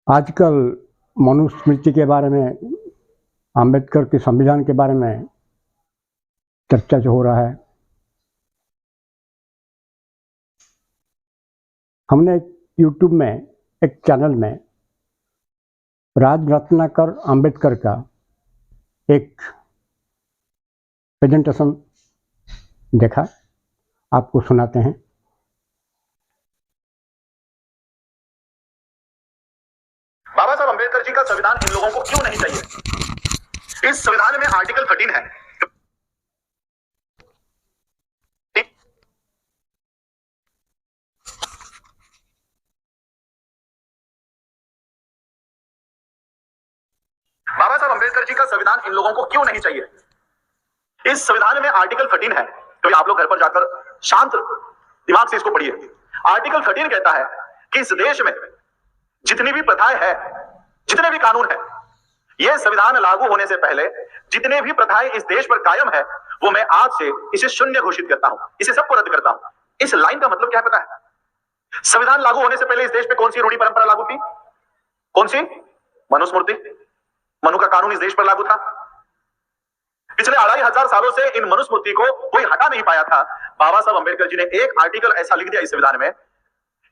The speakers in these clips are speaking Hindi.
आजकल मनुस्मृति के बारे में, अंबेडकर के संविधान के बारे में चर्चा जो हो रहा है, हमने यूट्यूब में एक चैनल में राज रत्नाकर अंबेडकर का एक प्रेजेंटेशन देखा, आपको सुनाते हैं। बाबा साहब अंबेडकर जी का संविधान इन लोगों को क्यों नहीं चाहिए? इस संविधान में आर्टिकल 13 है। बाबा साहब अंबेडकर जी का संविधान इन लोगों को क्यों नहीं चाहिए? इस संविधान में आर्टिकल 13 है। तो आप लोग घर पर जाकर शांत दिमाग से इसको पढ़िए। आर्टिकल 13 कहता है कि इस देश में जितनी भी प्रथाएं हैं, जितने भी कानून हैं, यह संविधान लागू होने से पहले जितने भी प्रथाएं इस देश पर कायम है, वो मैं आज से इसे शून्य घोषित करता हूं, इसे सबको रद्द करता हूं। इस लाइन का मतलब क्या पता है? संविधान लागू होने से पहले इस देश पे कौन सी रूढ़ी परंपरा लागू थी? कौन सी? मनुस्मृति, मनु का कानून इस देश पर लागू था। पिछले 2500 सालों से इन मनुस्मृति को कोई हटा नहीं पाया था। बाबा साहब अंबेडकर जी ने एक आर्टिकल ऐसा लिख दिया इस संविधान में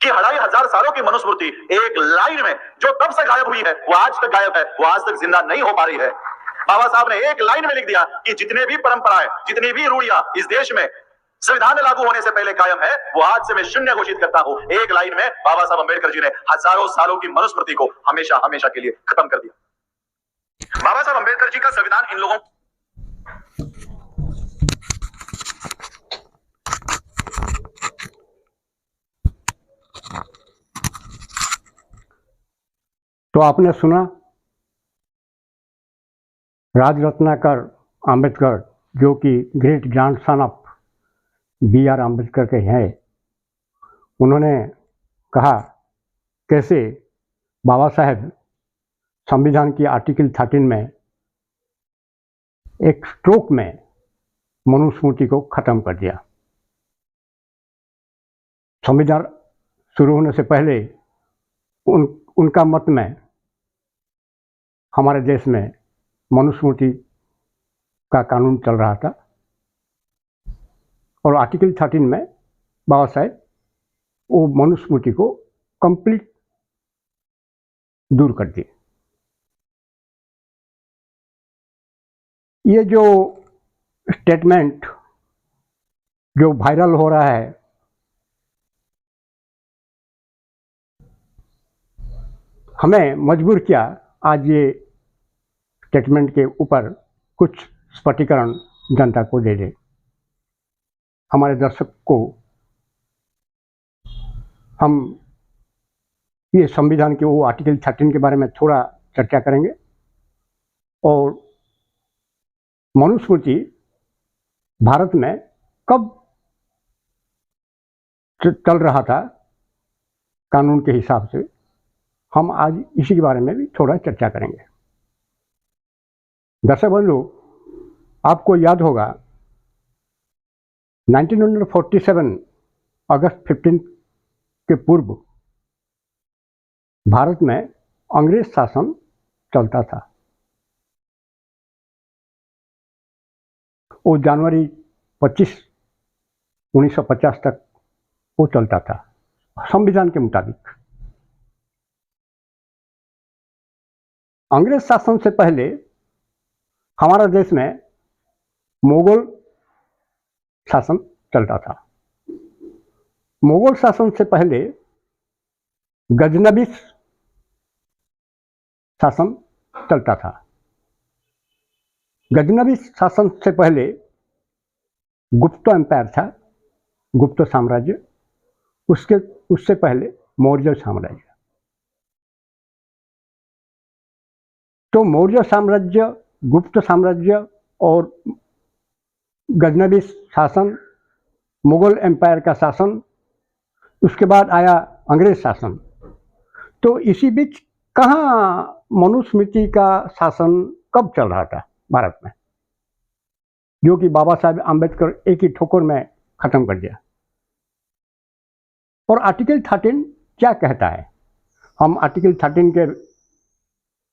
कि 2500 सालों की मनुस्मृति एक लाइन में जो तब से गायब हुई है, वो आज तक गायब है, वो आज तक जिंदा नहीं हो पा रही है। बाबा साहब ने एक लाइन में लिख दिया कि जितने भी परंपराएं, जितनी भी रूढ़ियां इस देश में संविधान लागू होने से पहले कायम है, वो आज से मैं शून्य घोषित करता हूं। एक लाइन में बाबा साहब अंबेडकर जी ने हजारों सालों की मनुस्मृति को हमेशा हमेशा के लिए खत्म कर दिया। बाबा साहब अंबेडकर जी का संविधान इन लोगों तो आपने सुना, राज रत्नाकर अंबेडकर, जो कि great grandson of B.R. Ambedkar के हैं, उन्होंने कहा कैसे बाबा साहब संविधान की आर्टिकल 13 में एक स्ट्रोक में मनुस्मृति को खत्म कर दिया। संविधान शुरू होने से पहले उनका मत में हमारे देश में मनुस्मृति का कानून चल रहा था और आर्टिकल 13 में बाबा साहब वो मनुस्मृति को कंप्लीट दूर कर दिए। ये जो स्टेटमेंट जो वायरल हो रहा है, हमें मजबूर किया आज ये स्टेटमेंट के ऊपर कुछ स्पष्टीकरण जनता को दे दे। हमारे दर्शक को हम ये संविधान के वो आर्टिकल 13 के बारे में थोड़ा चर्चा करेंगे और मनुस्मृति भारत में कब चल रहा था कानून के हिसाब से, हम आज इसी के बारे में भी थोड़ा चर्चा करेंगे। दर्शक बंधु, आपको याद होगा 1947 अगस्त 15 के पूर्व भारत में अंग्रेज शासन चलता था। वो जनवरी 25, 1950 तक वो चलता था संविधान के मुताबिक। अंग्रेज शासन से पहले हमारा देश में मुगल शासन चलता था। मुगल शासन से पहले गजनबी शासन चलता था। गजनबी शासन से पहले गुप्त एम्पायर था, गुप्त साम्राज्य। उससे पहले मौर्य साम्राज्य। तो मौर्य साम्राज्य, गुप्त साम्राज्य और गजनबी शासन, मुगल एम्पायर का शासन, उसके बाद आया अंग्रेज शासन। तो इसी बीच कहाँ मनुस्मृति का शासन कब चल रहा था भारत में, जो कि बाबा साहब अंबेडकर एक ही ठोकर में खत्म कर दिया। और आर्टिकल 13 क्या कहता है? हम आर्टिकल 13 के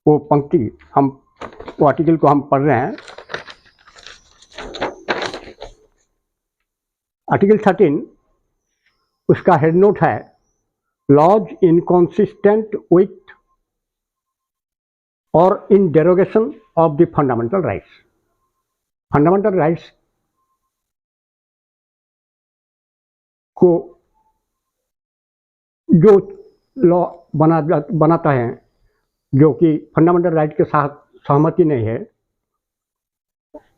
वो पंक्ति वो आर्टिकल को हम पढ़ रहे हैं। आर्टिकल 13 उसका हेड नोट है लॉज इनकॉन्सिस्टेंट विथ और in derogation of the fundamental rights. Fundamental rights को जो लॉ बनाता है जो कि फंडामेंटल राइट के साथ सहमति नहीं है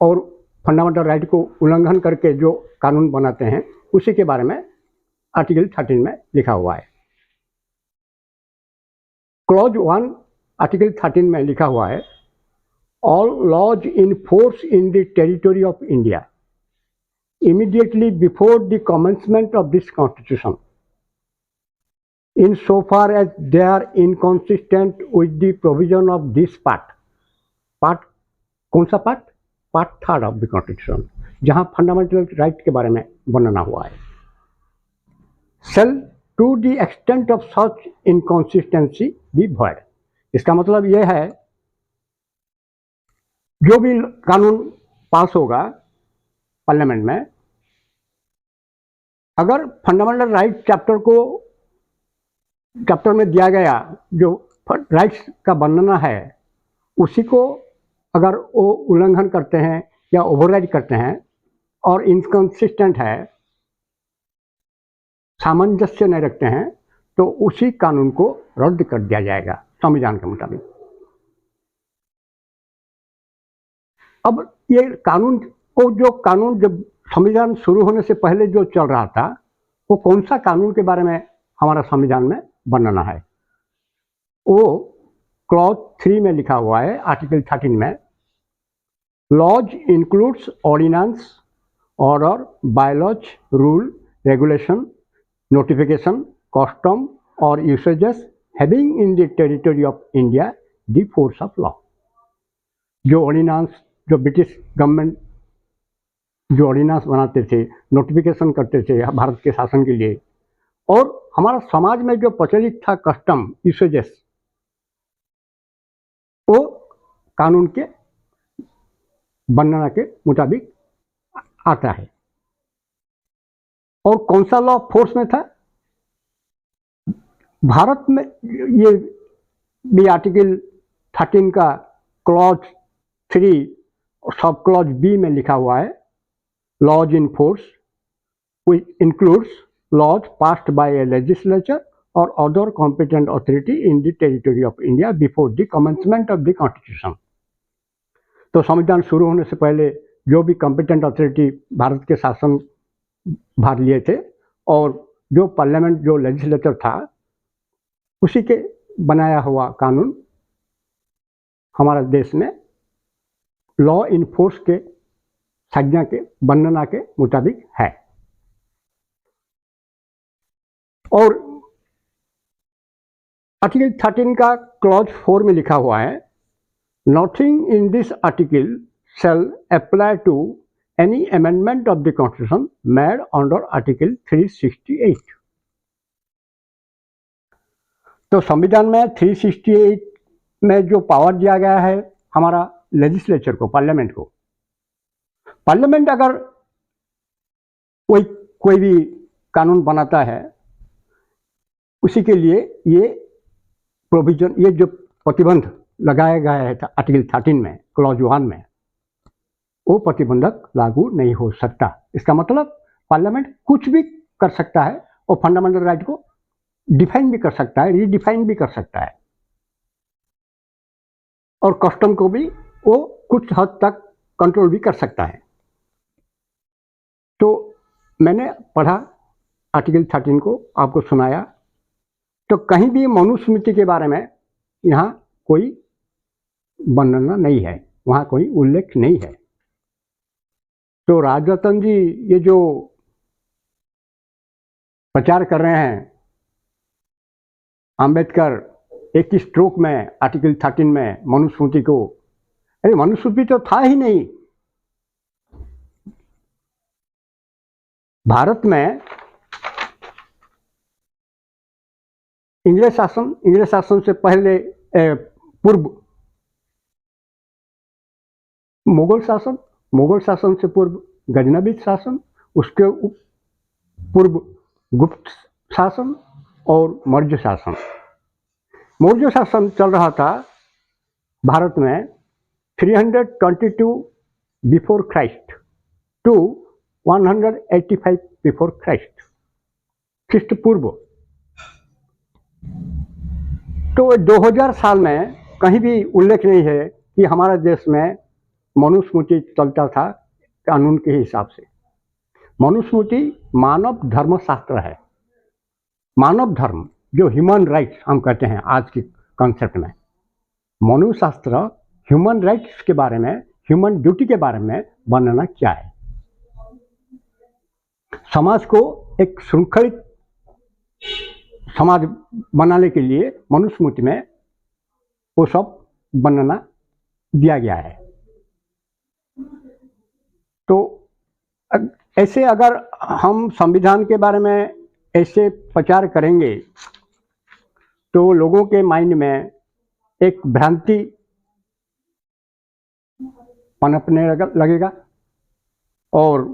और फंडामेंटल राइट को उल्लंघन करके जो कानून बनाते हैं, उसी के बारे में आर्टिकल 13 में लिखा हुआ है। क्लॉज 1 आर्टिकल 13 में लिखा हुआ है all laws in force in the territory of India immediately before the commencement of this constitution in so far as they are inconsistent with the provision of this part कौन सा पार्ट 3 ऑफ द कॉन्स्टिट्यूशन, जहां फंडामेंटल राइट के बारे में वर्णना हुआ है। shall to the extent of such inconsistency be void। इसका मतलब यह है जो भी कानून पास होगा पार्लियामेंट में, अगर फंडामेंटल राइट चैप्टर में दिया गया जो राइट्स का वर्णना है उसी को अगर वो उल्लंघन करते हैं या ओवरराइड करते हैं और इनकंसिस्टेंट है, सामंजस्य नहीं रखते हैं, तो उसी कानून को रद्द कर दिया जाएगा संविधान के मुताबिक। अब ये कानून जब संविधान शुरू होने से पहले जो चल रहा था, वो कौन सा कानून के बारे में हमारा संविधान में वर्णना है, वो क्लॉज 3 में लिखा हुआ है आर्टिकल 13 में। Laws includes ordinance, order, bylaws, rule, regulation, notification, custom और usages having in the territory of India the force of law. जो ऑर्डिनेंस, जो ब्रिटिश गवर्नमेंट जो ऑर्डिनेंस बनाते थे, नोटिफिकेशन करते थे भारत के शासन के लिए, और हमारा समाज में जो प्रचलित था कस्टम, यूसेजेस, वो कानून के वर्णना के मुताबिक आता है। और कौन सा लॉ फोर्स में था भारत में, ये भी आर्टिकल 13 का क्लॉज 3 सब क्लॉज बी में लिखा हुआ है laws in force which includes laws passed by a legislature or other competent authority in the territory of India before the commencement of the constitution। तो संविधान शुरू होने से पहले जो भी कॉम्पिटेंट अथॉरिटी भारत के शासन भाग लिए थे और जो पार्लियामेंट, जो लेजिस्लेचर था, उसी के बनाया हुआ कानून हमारे देश में लॉ इन फोर्स के संज्ञा के वर्णना के मुताबिक है। और आर्टिकल 13 का क्लॉज 4 में लिखा हुआ है nothing in this article shall apply to any amendment of the constitution made under article 368। तो संविधान में 368 में जो पावर दिया गया है हमारा लेजिस्लेचर को, पार्लियामेंट को, पार्लियामेंट अगर कोई भी कानून बनाता है, उसी के लिए ये प्रोविजन, ये जो प्रतिबंध लगाया गया है आर्टिकल 13 में क्लॉज 1 में, वो प्रतिबंधक लागू नहीं हो सकता। इसका मतलब पार्लियामेंट कुछ भी कर सकता है और फंडामेंटल राइट को डिफाइन भी कर सकता है, रीडिफाइन भी कर सकता है, और कस्टम को भी वो कुछ हद तक कंट्रोल भी कर सकता है। तो मैंने पढ़ा आर्टिकल 13 को, आपको सुनाया, तो कहीं भी मनुस्मृति के बारे में यहाँ कोई वर्णना नहीं है, वहाँ कोई उल्लेख नहीं है। तो राजरतन जी ये जो प्रचार कर रहे हैं अंबेडकर एक ही स्ट्रोक में आर्टिकल 13 में मनुस्मृति को, अरे मनुस्मृति तो था ही नहीं। भारत में इंग्लिश शासन से पहले पूर्व मुगल शासन से पूर्व गजनवी शासन, उसके पूर्व गुप्त शासन और मौर्य शासन। मौर्य शासन चल रहा था भारत में 322 before Christ to 185 before Christ, ख्रिस्ट पूर्व। तो 2000 साल में कहीं भी उल्लेख नहीं है कि हमारे देश में मनुस्मृति चलता था कानून के हिसाब से। मनुस्मृति मानव धर्म शास्त्र है। मानव धर्म जो ह्यूमन राइट्स हम कहते हैं आज के कॉन्सेप्ट में, मनुशास्त्र ह्यूमन राइट्स के बारे में, ह्यूमन ड्यूटी के बारे में बनाना क्या है। समाज को एक श्रृंखलित समाज बनाने के लिए मनुस्मृति में वो सब बनाना दिया गया है। तो ऐसे अगर हम संविधान के बारे में ऐसे प्रचार करेंगे तो लोगों के माइंड में एक भ्रांति पनपने लगेगा और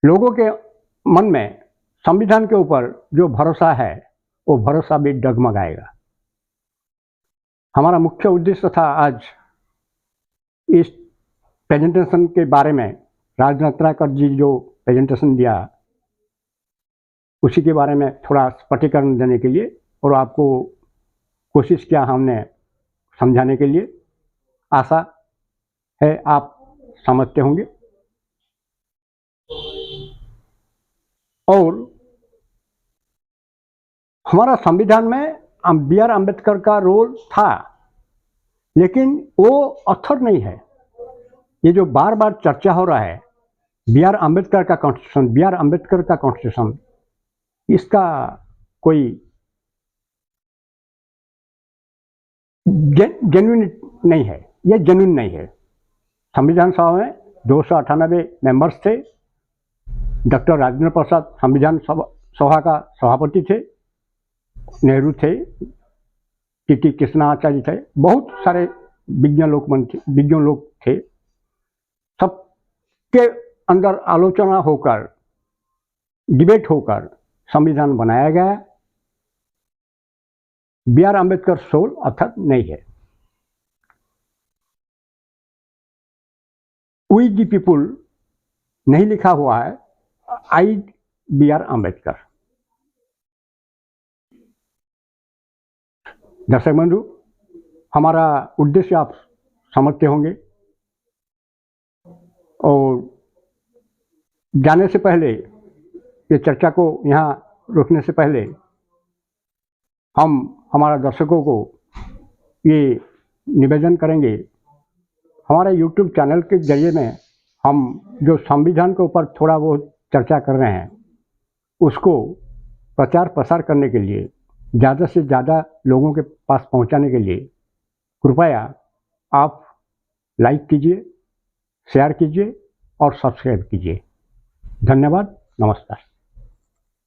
लोगों के मन में संविधान के ऊपर जो भरोसा है वो भरोसा भी डगमगाएगा। हमारा मुख्य उद्देश्य था आज इस प्रेजेंटेशन के बारे में, राजनाथ राकर जी जो प्रेजेंटेशन दिया उसी के बारे में थोड़ा स्पष्टीकरण देने के लिए और आपको कोशिश किया हमने समझाने के लिए। आशा है आप समझते होंगे। और हमारा संविधान में बी आर अम्बेडकर का रोल था, लेकिन वो ऑथर नहीं है। ये जो बार बार चर्चा हो रहा है बी आर अम्बेडकर का कॉन्स्टिट्यूशन, बी आर अम्बेडकर का कॉन्स्टिट्यूशन, इसका कोई जेन्युइन नहीं है, ये जेन्युइन नहीं है। संविधान सभा में 298 मेंबर्स थे। डॉक्टर राजेंद्र प्रसाद संविधान सभा का सभापति थे, नेहरू थे, टी कृष्णाचार्य थे, बहुत सारे विज्ञ लोग थे। सबके अंदर आलोचना होकर, डिबेट होकर संविधान बनाया गया। बी आर अम्बेडकर सोल अर्थात नहीं है। वी दी पीपुल नहीं लिखा हुआ है, आई बी आर अम्बेडकर। दर्शक बंधु, हमारा उद्देश्य आप समझते होंगे और जाने से पहले, ये चर्चा को यहाँ रोकने से पहले हम हमारा दर्शकों को ये निवेदन करेंगे, हमारे YouTube चैनल के जरिए में हम जो संविधान के ऊपर थोड़ा बहुत चर्चा कर रहे हैं उसको प्रचार प्रसार करने के लिए, ज़्यादा से ज़्यादा लोगों के पास पहुंचाने के लिए कृपया आप लाइक कीजिए, शेयर कीजिए और सब्सक्राइब कीजिए। धन्यवाद, नमस्कार।